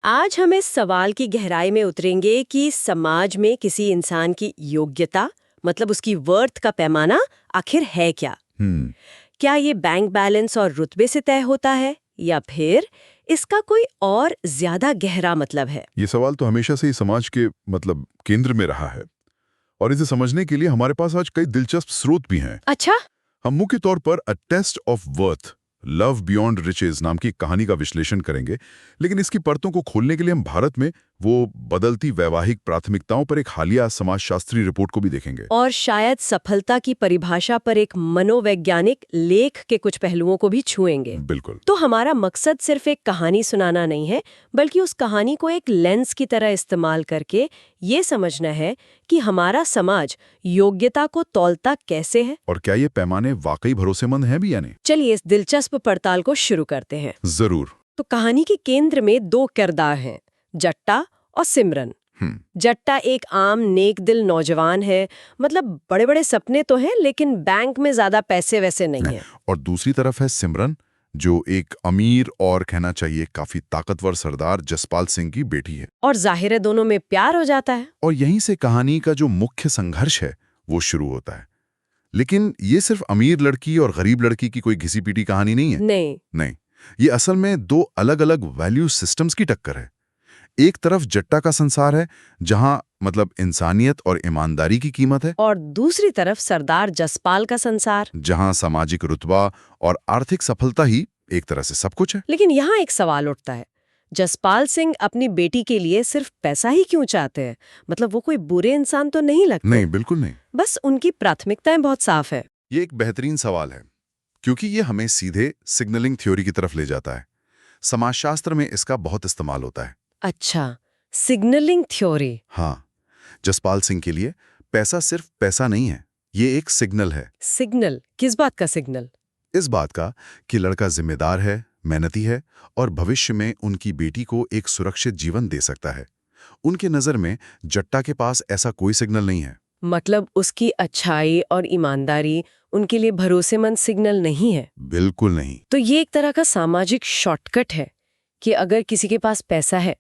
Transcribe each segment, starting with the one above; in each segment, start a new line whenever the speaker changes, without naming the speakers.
आज हम इस सवाल की गहराई में उतरेंगे कि समाज में किसी इंसान की योग्यता मतलब उसकी वर्थ का पैमाना आखिर है क्या।
हम्म
क्या ये बैंक बैलेंस और रुतबे से तय होता है या फिर इसका कोई और ज्यादा गहरा मतलब है।
ये सवाल तो हमेशा से ही समाज के केंद्र में रहा है और इसे समझने के लिए हमारे पास आज कई दिलचस्प स्रोत भी हैं।
अच्छा।
हम मुख्य तौर पर a test of worth love beyond riches नाम की कहानी का विश्लेषण करेंगे, लेकिन इसकी परतों को खोलने के लिए हम भारत में वो बदलती वैवाहिक प्राथमिकताओं पर एक हालिया समाजशास्त्री रिपोर्ट को भी देखेंगे।
और शायद सफलता की परिभाषा पर एक मनोवैज्ञानिक लेख के कुछ पहलुओं को भी छुएंगे।
बिल्कुल।
तो हमारा मकसद सिर्फ एक कहानी सुनाना नहीं है, बल्कि उस कहानी को एक लेंस की तरह इस्तेमाल करके ये समझना है कि हमारा समाज योग्यता को तौलता कैसे है
और क्या ये पैमाने वाकई भरोसेमंद हैं भी या नहीं।
चलिए इस दिलचस्प पड़ताल को शुरू करते हैं।
जरूर।
तो कहानी के केंद्र में दो किरदार हैं, जट्टा और सिमरन। जट्टा एक आम नेक दिल नौजवान है, मतलब बड़े बड़े सपने तो हैं लेकिन बैंक में ज्यादा पैसे वैसे नहीं है।
और दूसरी तरफ है सिमरन, जो एक अमीर और कहना चाहिए काफी ताकतवर सरदार जसपाल सिंह की बेटी है।
और जाहिर है दोनों में प्यार हो जाता है।
और यहीं से कहानी का जो मुख्य संघर्ष है वो शुरू होता है। लेकिन ये सिर्फ अमीर लड़की और गरीब लड़की की कोई घिसी पीटी कहानी नहीं है। नहीं, ये असल में दो अलग अलग वैल्यू सिस्टम्स की टक्कर है। एक तरफ जट्टा का संसार है, जहां इंसानियत और ईमानदारी की कीमत है,
और दूसरी तरफ सरदार जसपाल का संसार,
जहां सामाजिक रुतबा और आर्थिक सफलता ही एक तरह से सब कुछ है।
लेकिन यहाँ एक सवाल उठता है, जसपाल सिंह अपनी बेटी के लिए सिर्फ पैसा ही क्यों चाहते हैं? मतलब वो कोई बुरे इंसान तो नहीं लगते?
नहीं, बिल्कुल नहीं।
बस उनकी प्राथमिकताएं बहुत साफ है।
ये एक बेहतरीन सवाल है, क्योंकि ये हमें सीधे सिग्नलिंग थ्योरी की तरफ ले जाता है। समाजशास्त्र में इसका बहुत इस्तेमाल होता है।
अच्छा, सिग्नलिंग थ्योरी।
हाँ, जसपाल सिंह के लिए पैसा सिर्फ पैसा नहीं है, ये एक सिग्नल है।
सिग्नल? किस बात का सिग्नल?
इस बात का कि लड़का जिम्मेदार है, मेहनती है और भविष्य में उनकी बेटी को एक सुरक्षित जीवन दे सकता है। उनके नजर में जट्टा के पास ऐसा कोई सिग्नल नहीं है।
मतलब उसकी अच्छाई और ईमानदारी उनके लिए भरोसेमंद सिग्नल नहीं है?
बिल्कुल नहीं।
तो ये एक तरह का सामाजिक शॉर्टकट है कि अगर किसी के पास पैसा है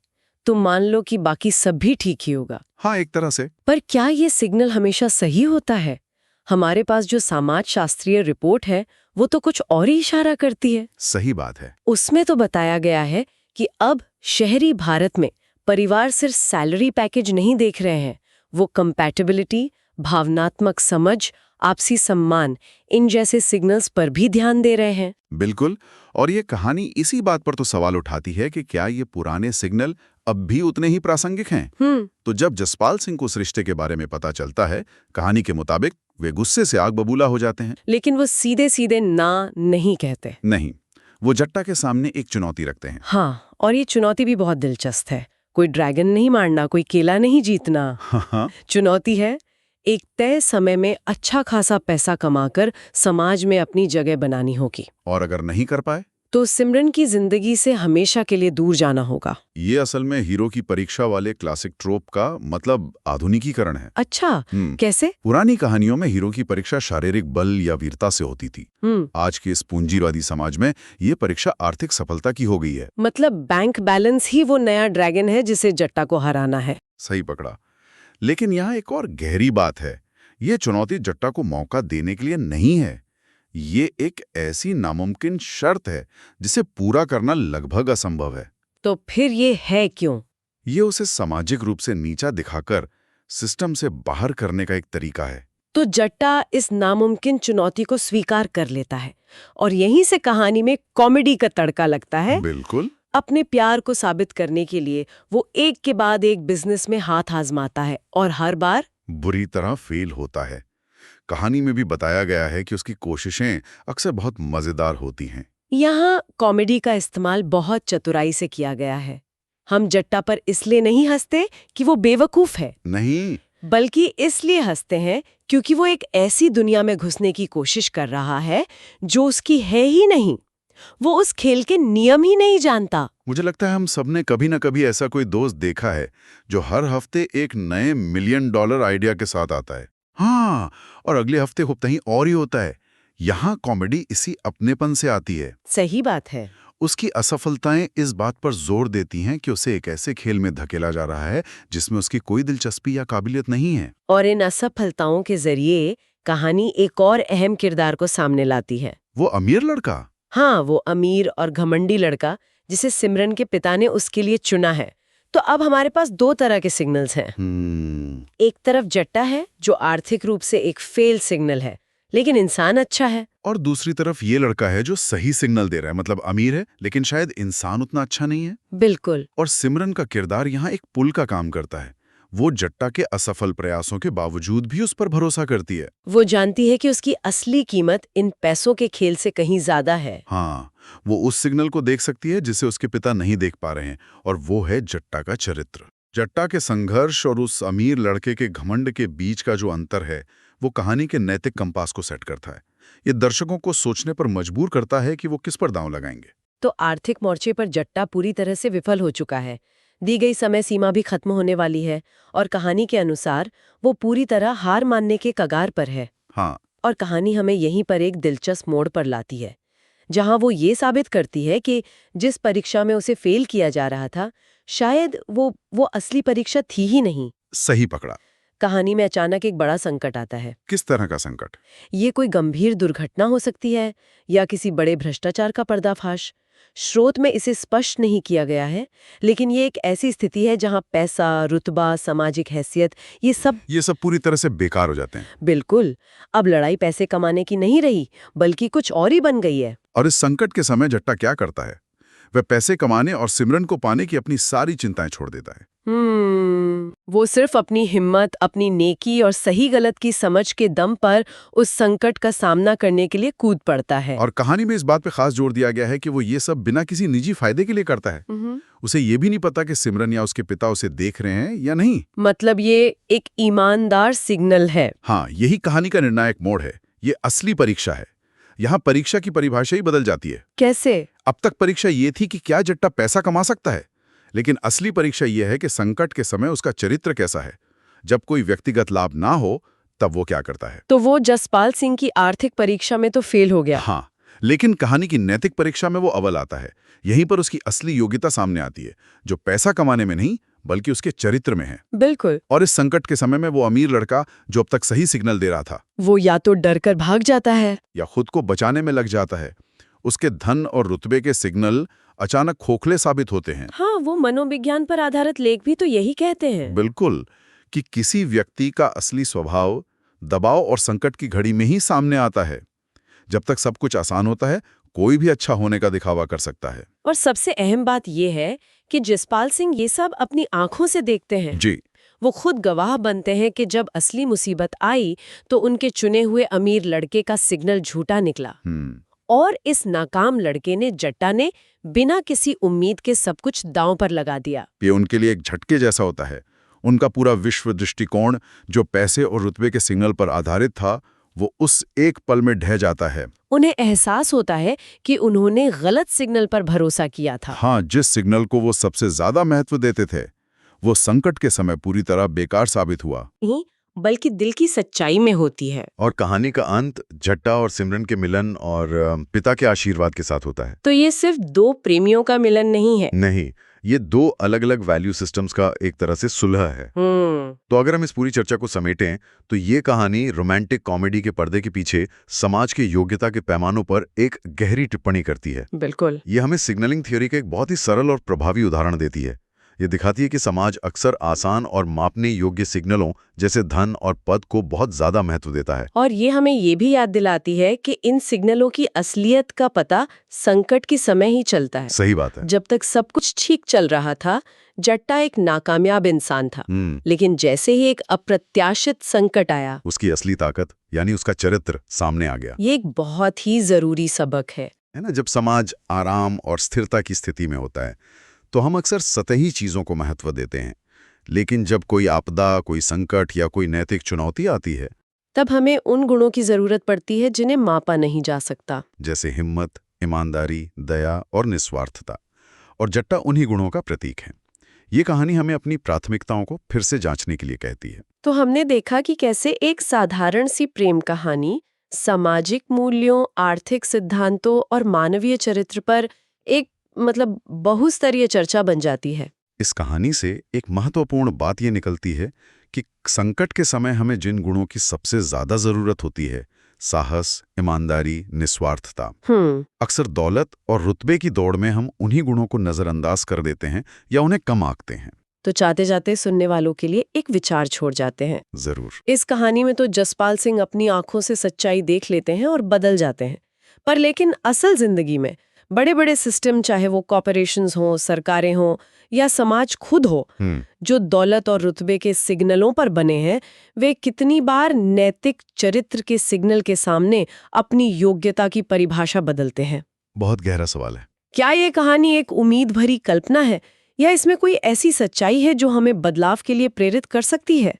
तो मान लो कि बाकी सब भी ठीक ही होगा।
हाँ, एक तरह से।
पर क्या ये सिग्नल हमेशा सही होता है? हमारे पास जो समाजशास्त्रीय रिपोर्ट है वो तो कुछ और ही इशारा करती है।
सही बात है।
उसमें तो बताया गया है कि अब शहरी भारत में परिवार सिर्फ सैलरी पैकेज नहीं देख रहे हैं, वो कंपैटिबिलिटी, भावनात्मक समझ, आपसी सम्मान, इन जैसे सिग्नल्स पर भी ध्यान दे रहे हैं।
बिल्कुल। और ये कहानी इसी बात पर तो सवाल उठाती है कि क्या ये पुराने सिग्नल अब भी उतने ही प्रासंगिक हैं? तो जब जसपाल सिंह को इस रिश्ते के बारे में पता चलता है, कहानी के मुताबिक वे गुस्से से आग बबूला हो जाते हैं।
लेकिन वो सीधे सीधे ना नहीं कहते।
नहीं, वो जट्टा के सामने एक चुनौती रखते हैं।
हाँ, और ये चुनौती भी बहुत दिलचस्प है। कोई ड्रैगन नहीं मारना, कोई केला नहीं जीतना।
हाँ।
चुनौती है एक तय समय में अच्छा खासा पैसा कमाकर समाज में अपनी जगह बनानी होगी।
और अगर नहीं कर पाए
तो सिमरन की जिंदगी से हमेशा के लिए दूर जाना होगा।
ये असल में हीरो की परीक्षा वाले क्लासिक ट्रोप का आधुनिकीकरण है।
अच्छा, कैसे?
पुरानी कहानियों में हीरो की परीक्षा शारीरिक बल या वीरता से होती थी। आज के इस पूंजीवादी समाज में ये परीक्षा आर्थिक सफलता की हो गई है।
मतलब बैंक बैलेंस ही वो नया ड्रैगन है जिसे जट्टा को हराना है।
सही पकड़ा। लेकिन यहाँ एक और गहरी बात है, ये चुनौती जट्टा को मौका देने के लिए नहीं है। ये एक ऐसी नामुमकिन शर्त है जिसे पूरा करना लगभग असंभव है।
तो फिर ये है क्यों?
ये उसे सामाजिक रूप से नीचा दिखाकर सिस्टम से बाहर करने का एक तरीका है।
तो जट्टा इस नामुमकिन चुनौती को स्वीकार कर लेता है और यहीं से कहानी में कॉमेडी का तड़का लगता है।
बिल्कुल।
अपने प्यार को साबित करने के लिए वो एक के बाद एक बिजनेस में हाथ आजमाता है और हर बार
बुरी तरह फेल होता है। कहानी में भी बताया गया है कि उसकी कोशिशें अक्सर बहुत मजेदार होती हैं।
यहाँ कॉमेडी का इस्तेमाल बहुत चतुराई से किया गया है। हम जट्टा पर इसलिए नहीं हंसते कि वो बेवकूफ है,
नहीं,
बल्कि इसलिए हंसते हैं क्योंकि वो एक ऐसी दुनिया में घुसने की कोशिश कर रहा है जो उसकी है ही नहीं। वो उस खेल के नियम ही नहीं जानता।
मुझे लगता है हम सबने कभी न कभी ऐसा कोई दोस्त देखा है जो हर हफ्ते एक नए $1 मिलियन आइडिया के साथ आता है। हाँ, और अगले हफ्ते कहीं और ही होता है। यहाँ कॉमेडी इसी अपनेपन से आती है।
सही बात है।
उसकी असफलताएं इस बात पर जोर देती हैं कि उसे एक ऐसे खेल में धकेला जा रहा है जिसमें उसकी कोई दिलचस्पी या काबिलियत नहीं है।
और इन असफलताओं के जरिए कहानी एक और अहम किरदार को सामने लाती है।
वो अमीर लड़का।
हाँ, वो अमीर और घमंडी लड़का जिसे सिमरन के पिता ने उसके लिए चुना है। तो अब हमारे पास दो तरह के सिग्नल्स हैं। एक तरफ जट्टा है जो आर्थिक रूप से एक फेल सिग्नल है, लेकिन इंसान अच्छा है।
और दूसरी तरफ ये लड़का है जो सही सिग्नल दे रहा है, मतलब अमीर है लेकिन शायद इंसान उतना अच्छा नहीं है।
बिल्कुल।
और सिमरन का किरदार यहाँ एक पुल का काम करता है। वो जट्टा के असफल प्रयासों के बावजूद भी उस पर भरोसा करती है।
वो जानती है कि उसकी असली कीमत इन पैसों के खेल से कहीं ज्यादा है।
हाँ, वो उस सिग्नल को देख सकती है जिसे उसके पिता नहीं देख पा रहे हैं, और वो है जट्टा का चरित्र। जट्टा के संघर्ष और उस अमीर लड़के के घमंड के बीच का जो अंतर है, वो कहानी के नैतिक कंपास को सेट करता है। ये दर्शकों को सोचने पर मजबूर करता है कि वो किस पर दांव लगाएंगे।
तो आर्थिक मोर्चे पर जट्टा पूरी तरह से विफल हो चुका है। दी गई समय सीमा भी खत्म होने वाली है और कहानी के अनुसार वो पूरी तरह हार मानने के कगार पर है।
हाँ।
और कहानी हमें यहीं पर एक दिलचस्प मोड़ पर लाती है, जहां वो ये साबित करती है कि जिस परीक्षा में उसे फेल किया जा रहा था, शायद वो असली परीक्षा थी ही नहीं।
सही पकड़ा।
कहानी में अचानक एक बड़ा संकट आता है।
किस तरह का संकट?
ये कोई गंभीर दुर्घटना हो सकती है या किसी बड़े भ्रष्टाचार का पर्दाफाश। स्रोत में इसे स्पष्ट नहीं किया गया है, लेकिन ये एक ऐसी स्थिति है जहां पैसा, रुतबा, सामाजिक हैसियत, ये सब
पूरी तरह से बेकार हो जाते हैं।
बिल्कुल। अब लड़ाई पैसे कमाने की नहीं रही, बल्कि कुछ और ही बन गई है।
और इस संकट के समय जट्टा क्या करता है? वह पैसे कमाने और सिमरन को पाने की अपनी सारी चिंताएं छोड़ देता है।
वो सिर्फ अपनी हिम्मत, अपनी नेकी और सही गलत की समझ के दम पर उस संकट का सामना करने के लिए कूद पड़ता है।
और कहानी में इस बात पे खास जोर दिया गया है कि वो ये सब बिना किसी निजी फायदे के लिए करता है। उसे ये भी नहीं पता कि सिमरन या उसके पिता उसे देख रहे हैं या नहीं।
मतलब ये एक ईमानदार सिग्नल है।
हाँ, यही कहानी का निर्णायक मोड़ है। ये असली परीक्षा है। यहाँ परीक्षा की परिभाषा ही बदल जाती है।
कैसे?
अब तक परीक्षा ये थी कि क्या जट्टा पैसा कमा सकता है, लेकिन असली परीक्षा यह है कि संकट के समय उसका चरित्र कैसा है। जब कोई व्यक्तिगत लाभ ना हो तब वो क्या करता है।
तो वो जसपाल सिंह की आर्थिक परीक्षा में तो फेल हो गया।
हाँ, लेकिन कहानी की नैतिक परीक्षा में वो अव्वल आता है। यहीं पर उसकी असली योग्यता सामने आती है, जो पैसा कमाने में नहीं बल्कि उसके चरित्र में है।
बिल्कुल।
और इस संकट के समय में वो अमीर लड़का जो अब तक सही सिग्नल दे रहा था,
वो या तो डर कर भाग जाता है
या खुद को बचाने में लग जाता है। उसके धन और रुतबे के सिग्नल अचानक खोखले साबित होते हैं।
हाँ, वो मनोविज्ञान पर आधारित लेख भी तो यही कहते हैं।
बिल्कुल, कि किसी व्यक्ति का असली स्वभाव दबाव और संकट की घड़ी में ही सामने आता है। जब तक सब कुछ आसान होता है, कोई भी अच्छा होने का दिखावा कर सकता है।
और सबसे अहम बात यह है कि जसपाल सिंह ये सब अपनी आंखों से देखते हैं।
जी।
वो खुद गवाह बनते हैं कि जब असली मुसीबत आई तो उनके चुने हुए अमीर लड़के का सिग्नल झूठा निकला। और इस नाकाम लड़के ने, जट्टा ने, बिना किसी उम्मीद के सब कुछ दांव पर लगा दिया।
ये उनके लिए एक झटके जैसा होता है। उनका पूरा विश्व दृष्टिकोण जो पैसे और रुतबे के सिग्नल पर आधारित था, वो उस एक पल में ढह जाता है।
उन्हें एहसास होता है कि उन्होंने गलत सिग्नल पर भरोसा किया था।
हाँ, जिस सिग्नल को वो सबसे ज्यादा महत्व देते थे, वो संकट के समय पूरी तरह बेकार साबित हुआ।
नहीं, बल्कि दिल की सच्चाई में होती है।
और कहानी का अंत जट्टा और सिमरन के मिलन और पिता के आशीर्वाद के साथ होता है।
तो ये सिर्फ दो प्रेमियों का मिलन नहीं है।
नहीं, ये दो अलग अलग वैल्यू सिस्टम्स का एक तरह से सुलह है। तो अगर हम इस पूरी चर्चा को समेटें तो ये कहानी रोमांटिक कॉमेडी के पर्दे के पीछे समाज के योग्यता के पैमानों पर एक गहरी टिप्पणी करती है।
बिल्कुल।
ये हमें सिग्नलिंग थ्योरी का एक बहुत ही सरल और प्रभावी उदाहरण देती है। ये दिखाती है कि समाज अक्सर आसान और मापने योग्य सिग्नलों जैसे धन और पद को बहुत ज्यादा महत्व देता है।
और ये हमें ये भी याद दिलाती है कि इन सिग्नलों की असलियत का पता संकट के समय ही चलता है।
सही बात है।
जब तक सब कुछ ठीक चल रहा था, जट्टा एक नाकामयाब इंसान था। लेकिन जैसे ही एक अप्रत्याशित संकट आया,
उसकी असली ताकत यानी उसका चरित्र सामने आ गया।
ये एक बहुत ही जरूरी सबक है
ना? जब समाज आराम और स्थिरता की स्थिति में होता है तो हम अक्सर सतही चीजों को महत्व देते हैं, लेकिन जब कोई आपदा, कोई संकट या कोई नैतिक चुनौती आती है,
तब हमें उन गुणों की जरूरत पड़ती है जिन्हें मापा नहीं जा सकता,
जैसे हिम्मत, ईमानदारी, दया और निस्वार्थता। और जट्टा उन्हीं गुणों का प्रतीक है। ये कहानी हमें अपनी प्राथमिकताओं को फिर से जांचने के लिए कहती है।
तो हमने देखा कि कैसे एक साधारण सी प्रेम कहानी सामाजिक मूल्यों, आर्थिक सिद्धांतों और मानवीय चरित्र पर एक मतलब बहुस्तरीय चर्चा बन जाती है।
इस कहानी से एक महत्वपूर्ण बात ये निकलती है कि संकट के समय हमें जिन गुणों की सबसे ज्यादा जरूरत होती है, साहस, ईमानदारी, निस्वार्थता, अक्सर दौलत और रुतबे की दौड़ में हम उन्हीं गुणों को नजरअंदाज कर देते हैं या उन्हें कम आंकते हैं।
तो चाहते जाते सुनने वालों के लिए एक विचार छोड़ जाते हैं।
जरूर।
इस कहानी में तो जसपाल सिंह अपनी आंखों से सच्चाई देख लेते हैं और बदल जाते हैं, पर लेकिन असल जिंदगी में बड़े बड़े सिस्टम, चाहे वो कॉर्पोरेशंस हों, सरकारें हों या समाज खुद हो, जो दौलत और रुतबे के सिग्नलों पर बने हैं, वे कितनी बार नैतिक चरित्र के सिग्नल के सामने अपनी योग्यता की परिभाषा बदलते हैं।
बहुत गहरा सवाल है।
क्या ये कहानी एक उम्मीद भरी कल्पना है या इसमें कोई ऐसी सच्चाई है जो हमें बदलाव के लिए प्रेरित कर सकती है?